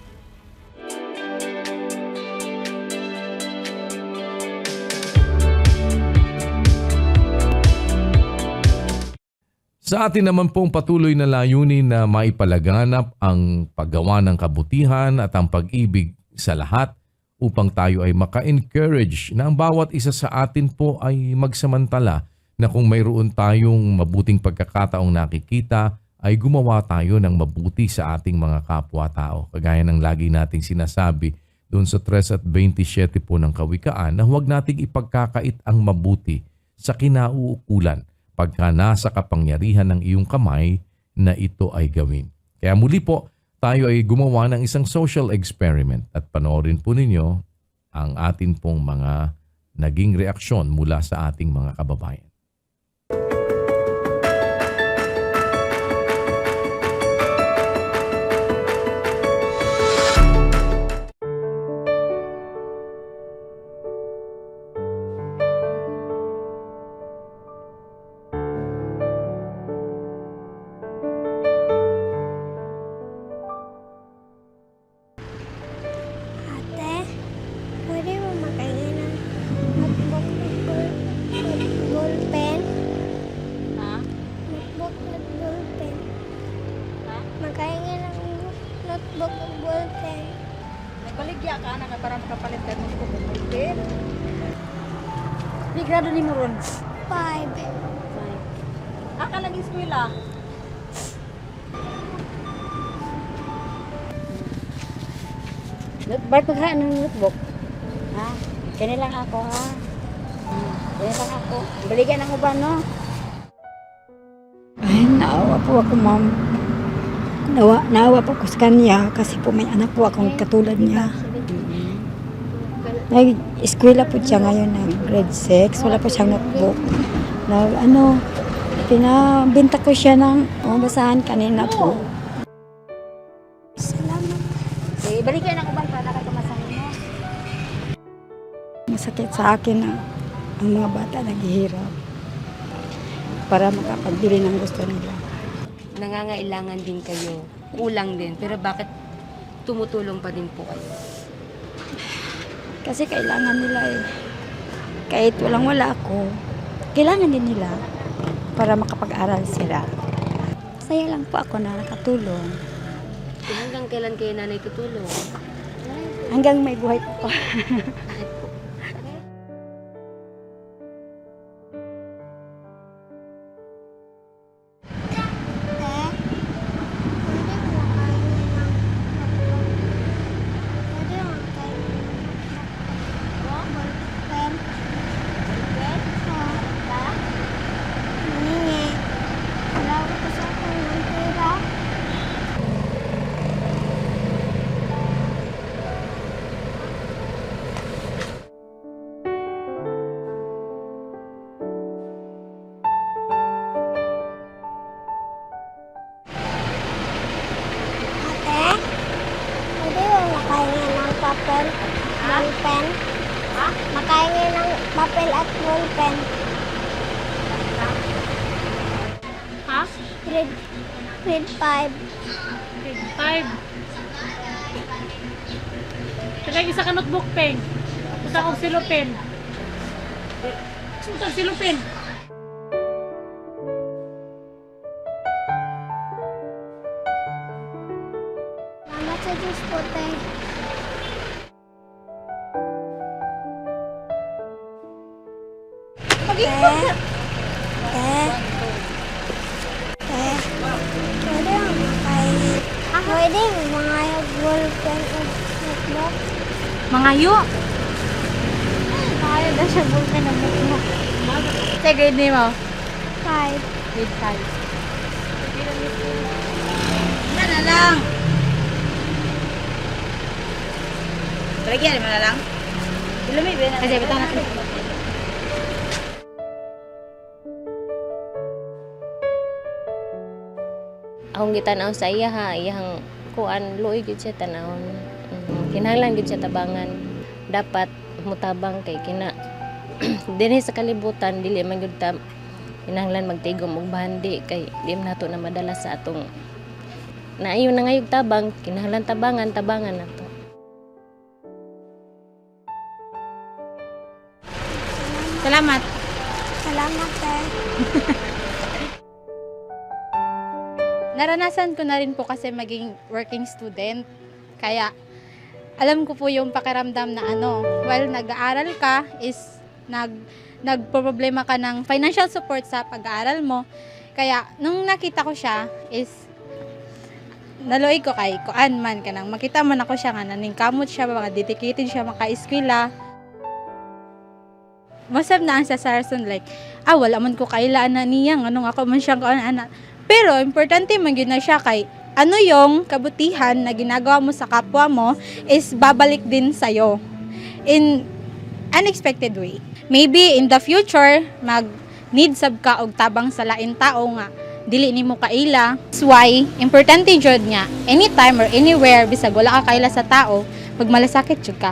Sa atin naman pong patuloy na layunin na maipalaganap ang paggawa ng kabutihan at ang pag-ibig sa lahat upang tayo ay maka-encourage na ang bawat isa sa atin po ay magsamantala na kung mayroon tayong mabuting pagkakataong nakikita ay gumawa tayo ng mabuti sa ating mga kapwa-tao. Kagaya ng lagi nating sinasabi doon sa 3:27 po ng Kawikaan na huwag nating ipagkakait ang mabuti sa kinauukulan pagka nasa kapangyarihan ng iyong kamay na ito ay gawin. Kaya muli po, tayo ay gumawa ng isang social experiment at panoorin po ninyo ang atin pong mga naging reaksyon mula sa ating mga kababayan. Pwede mo makain ng notebook at ballpen? Ha? Notebook at ballpen. Ha? Makain ng notebook at ballpen. Nagbaligya ka na para makapalit ka ng notebook at ballpen. Di grado ni mo ron? 5. Aka lagi eskwela? Barko ha, ng notebook. Ha? Kaya lang ako ha. Kaya lang ako. Balikan ang uban, no? Ay, naawa po ako, ma'am. Naawa po ko sa kanya kasi po may anak po akong katulad niya. Nag-eskwela po siya ngayon ng grade 6. Wala po siyang notebook. Pinabinta ko siya ng basahan kanina po. Salamat. Eh, balikan ang uban para nakagamasahin mo. Masakit sa akin na ang mga bata naghihirap para makapagbili ng gusto nila. Nangangailangan din kayo. Kulang din. Pero bakit tumutulong pa din po kayo? Kasi kailangan nila eh. Kahit walang-wala ako, kailangan din nila para makapag-aral sila. Saya lang po ako na nakatulong. Hanggang kailan kayo nanay tutulong? Hanggang may buhay po. Pwede mo makahingi ng papel, ballpen? Makahingi ng papel at ballpen. Ha? Grade 5. Grade 5. Kaya isa ka notebook pen. Isa kong silupin. Isa silupin. Salamat sa Diyos po, te. Pwede mo makahingi. Pwede mo mga ballpen at notebook. Mangayo. Kaya na siya ballpen at notebook. Sa grade ni mo? 5. Grade 5. Na lang. Lagyan mo na lang. Ilumibin na. Kasi bitang natin. Akong gitanaw sa iya ha, iyang kuan luoy gid siya tanawon. Kinahanglan gid siya tabangan. Dapat mutabang kay kina dinhi sa kalibutan dili man gyud ta kinahanglan magtigom og bahandi kay di man nato na madala sa atong naayo na ngayog tabang, kinahanglan tabangan nato. Salamat. Salamat, te. Naranasan ko na rin po kasi maging working student. Kaya alam ko po yung pakiramdam na while nag-aaral ka is nagproblema ka ng financial support sa pag-aaral mo. Kaya nung nakita ko siya is naluoy ko kay kuan man kanang makita mo na ko siya nga naningkamot siya, mga dedicated siya maka-eskwela. Masab na ang sa Sarson like, wala man ko kailaan na niyang anong ako man siyang kuan. Pero importante man gyud na siya kay yung kabutihan na ginagawa mo sa kapwa mo is babalik din sa'yo in unexpected way. Maybe in the future, mag-need sab ka og tabang sa lain tao nga dili nimo kaila. That's why, importante jud nga, anytime or anywhere, bisag wala ka kaila sa tao, magmalasakit jud ka.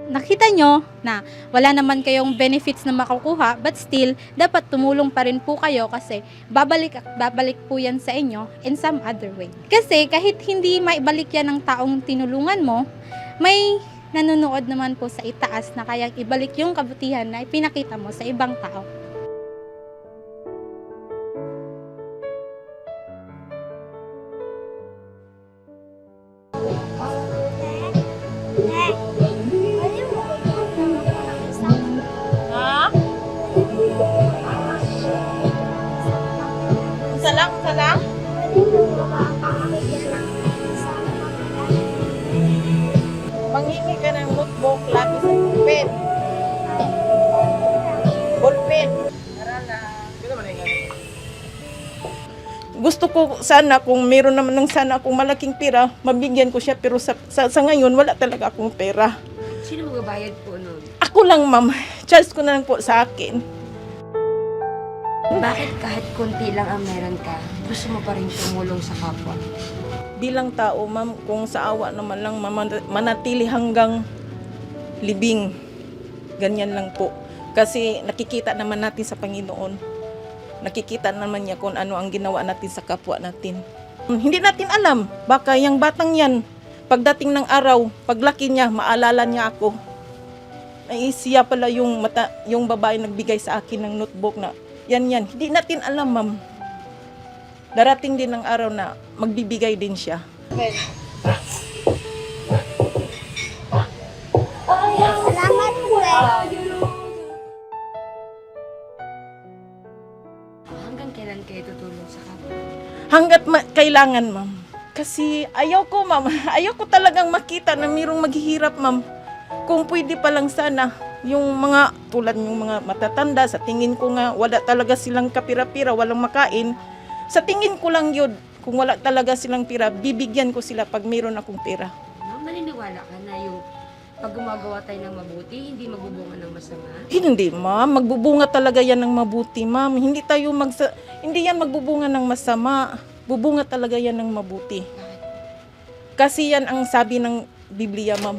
Nakita nyo na wala naman kayong benefits na makukuha, but still, dapat tumulong pa rin po kayo kasi babalik po yan sa inyo in some other way. Kasi kahit hindi maibalik yan ng taong tinulungan mo, may nanonood naman po sa itaas na kayang ibalik yung kabutihan na ipinakita mo sa ibang tao. Manghingi ka ng notebook, lapis at ballpen. Ballpen. Gusto ko sana kung meron naman ng sana akong malaking pera, mabigyan ko siya, pero sa ngayon wala talaga akong pera. Sino magbabayad po nun? Ako lang, ma'am. Charge ko na lang po sa akin. Bakit kahit konti lang ang meron ka, gusto mo pa rin tumulong sa kapwa? Bilang tao, ma'am, kung sa awa naman lang manatili hanggang libing. Ganyan lang po. Kasi nakikita naman natin sa Panginoon. Nakikita naman niya kung ano ang ginawa natin sa kapwa natin. Hindi natin alam, baka yung batang yan, pagdating ng araw, paglaki niya, maalala niya ako. Ay siya pala yung babae nagbigay sa akin ng notebook na yan. Hindi natin alam, ma'am. Darating din ang araw na magbibigay din siya. Salamat po Hanggang kailan kayo tutulong sa kapwa? Hanggat kailangan, ma'am. Kasi ayaw ko, ma'am. Ayaw ko talagang makita na mayroong maghihirap, ma'am. Kung pwede pa lang sana, yung mga tulad yung mga matatanda, sa tingin ko nga wala talaga silang kapira-pira, walang makain. Sa tingin ko lang yun, kung wala talaga silang pira, bibigyan ko sila pag mayroon akong pira. Ma'am, naniniwala ka na yung pag gumagawa tayo ng mabuti, hindi magbubunga ng masama? Hindi, ma'am. Magbubunga talaga yan ng mabuti, ma'am. Hindi yan magbubunga ng masama. Bubunga talaga yan ng mabuti. Kasi yan ang sabi ng Biblia, ma'am.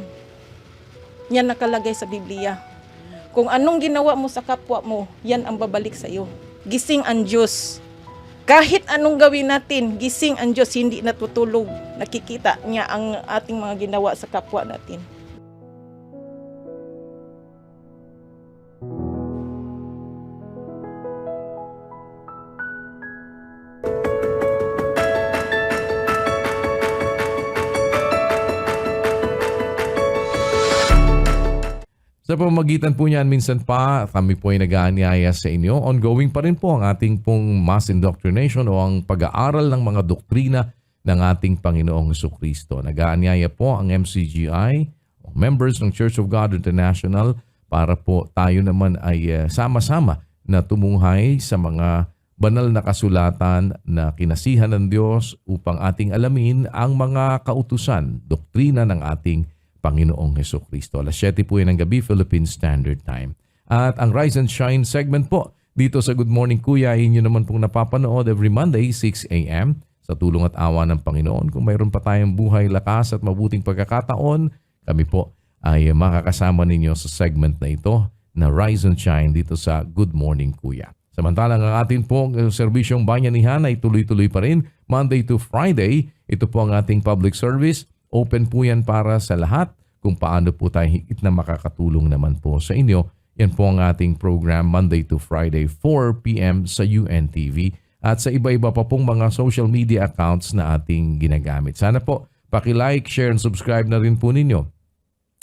Yan nakalagay sa Biblia. Kung anong ginawa mo sa kapwa mo, yan ang babalik sa iyo. Gising ang Diyos. Kahit anong gawin natin, gising ang Diyos, hindi natutulog. Nakikita niya ang ating mga ginawa sa kapwa natin. Sa pamamagitan po niyan, minsan pa kami po ay nag-aanyaya sa inyo. Ongoing pa rin po ang ating pong mass indoctrination o ang pag-aaral ng mga doktrina ng ating Panginoong Jesucristo. Nag-aanyaya po ang MCGI, members ng Church of God International, para po tayo naman ay sama-sama na tumuhay sa mga banal na kasulatan na kinasihan ng Diyos upang ating alamin ang mga kautusan, doktrina ng ating Panginoong Jesucristo. Alas 7 po yan ng gabi, Philippine Standard Time. At ang Rise and Shine segment po dito sa Good Morning Kuya, inyo naman pong napapanood every Monday, 6 a.m. sa tulong at awa ng Panginoon. Kung mayroon pa tayong buhay, lakas at mabuting pagkakataon, kami po ay makakasama ninyo sa segment na ito na Rise and Shine dito sa Good Morning Kuya. Samantalang ang ating pong serbisyong bayanihan ay tuloy-tuloy pa rin Monday to Friday. Ito po ang ating public service. Open po yan para sa lahat kung paano po tayo higit na makakatulong naman po sa inyo. Yan po ang ating program Monday to Friday, 4 p.m. sa UNTV at sa iba-iba pa pong mga social media accounts na ating ginagamit. Sana po paki-like, share, and subscribe na rin po ninyo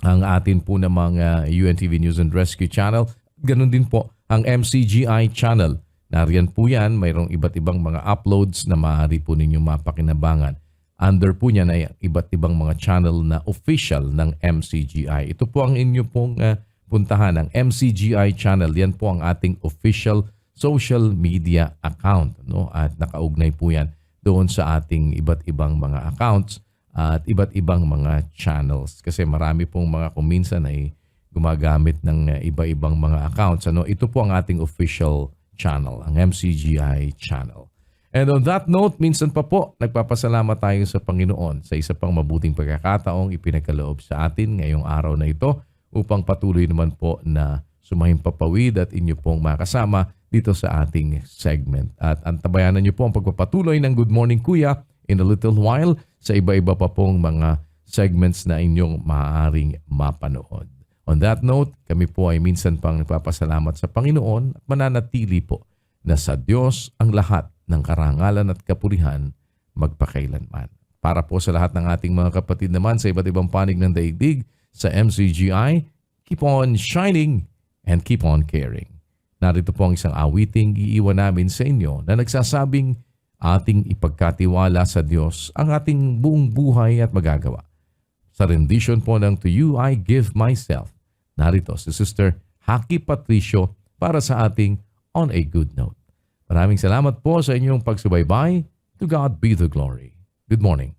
ang atin po namang UNTV News and Rescue channel. Ganun din po ang MCGI channel. Nariyan po yan, mayroong iba't ibang mga uploads na maaari po ninyong mapakinabangan. Under po niyan ay iba't ibang mga channel na official ng MCGI. Ito po ang inyo pong puntahan, ang MCGI channel. Yan po ang ating official social media account. No? At nakaugnay po yan doon sa ating iba't ibang mga accounts at iba't ibang mga channels. Kasi marami pong mga kuminsan ay gumagamit ng iba-ibang mga accounts. Ano? Ito po ang ating official channel, ang MCGI channel. And on that note, minsan pa po, nagpapasalamat tayo sa Panginoon sa isa pang mabuting pagkakataong ipinagkaloob sa atin ngayong araw na ito upang patuloy naman po na sumahimpapawid at inyo pong makasama dito sa ating segment. At antabayanan niyo po ang pagpapatuloy ng Good Morning Kuya in a little while sa iba-iba pa pong mga segments na inyong maaaring mapanood. On that note, kami po ay minsan pang nagpapasalamat sa Panginoon at mananatili po na sa Diyos ang lahat ng karangalan at kapurihan magpakailanman. Para po sa lahat ng ating mga kapatid naman sa iba't ibang panig ng daigdig sa MCGI, keep on shining and keep on caring. Narito po ang isang awiting iiwan namin sa inyo na nagsasabing ating ipagkatiwala sa Diyos ang ating buong buhay at magagawa. Sa rendition po ng To You I Give Myself, narito si Sister Haki Patricio para sa ating On a Good Note. Maraming salamat po sa inyong pagsubaybay. To God be the glory. Good morning.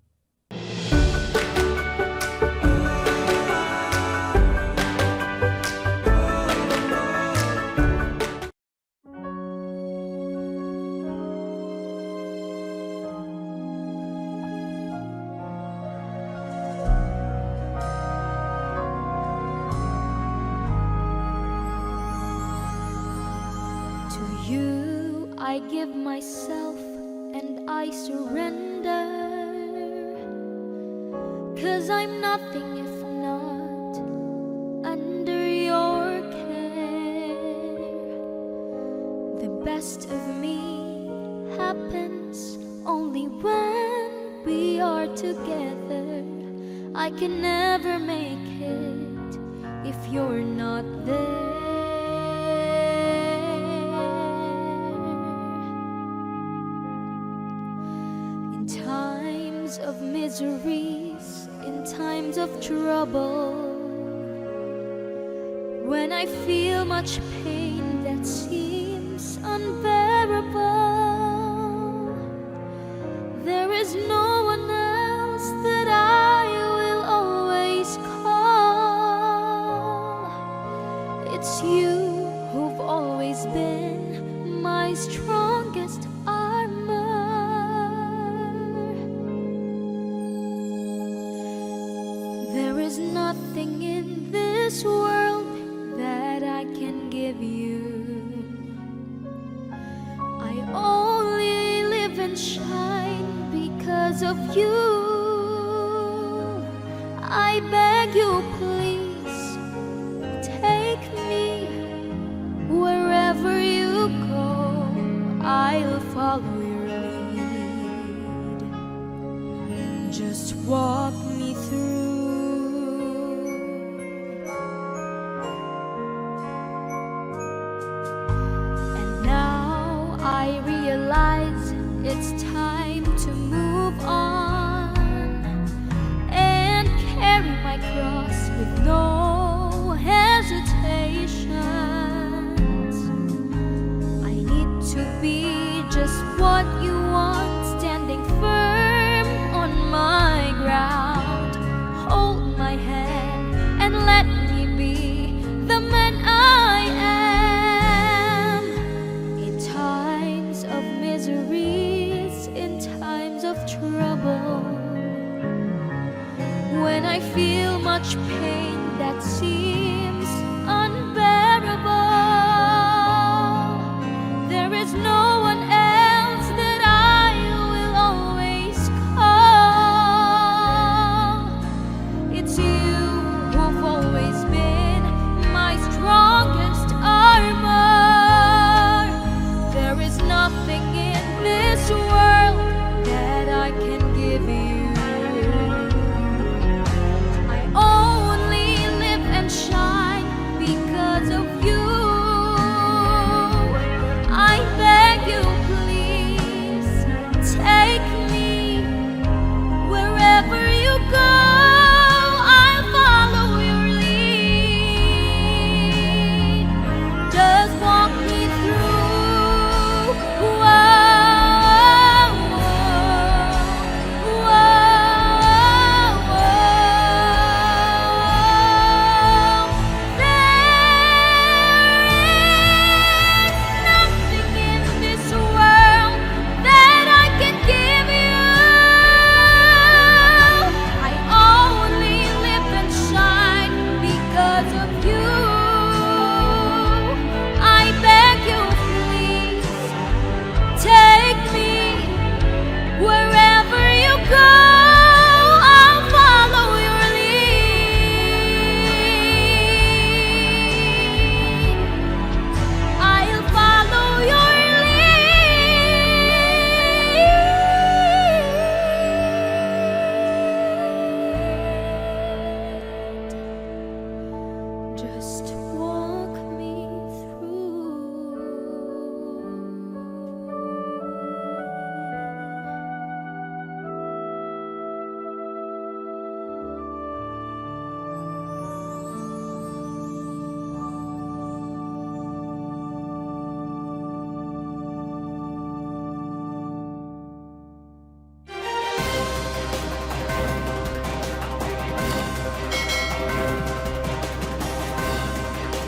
To you I give myself and I surrender, 'cause I'm nothing if not under your care. The best of me happens only when we are together. I can never make it if you're not there. Of miseries, in times of trouble, when I feel much pain that seems unbearable, there is no one else that I will always call. It's you who've always been my strongest armor. There is nothing in this world that I can give you. I only live and shine because of you. I beg you, please, take me wherever you go. I'll follow your lead. Just walk me through. I realize it's time to move on and carry my cross with no hesitations. I need to be just what you want, standing firm on my ground. Hold my hand and let me be the man I am. In times of trouble, when I feel much pain that seems unbearable, there is no one else that I will always call. It's you who've always been my strongest armor. There is nothing in this world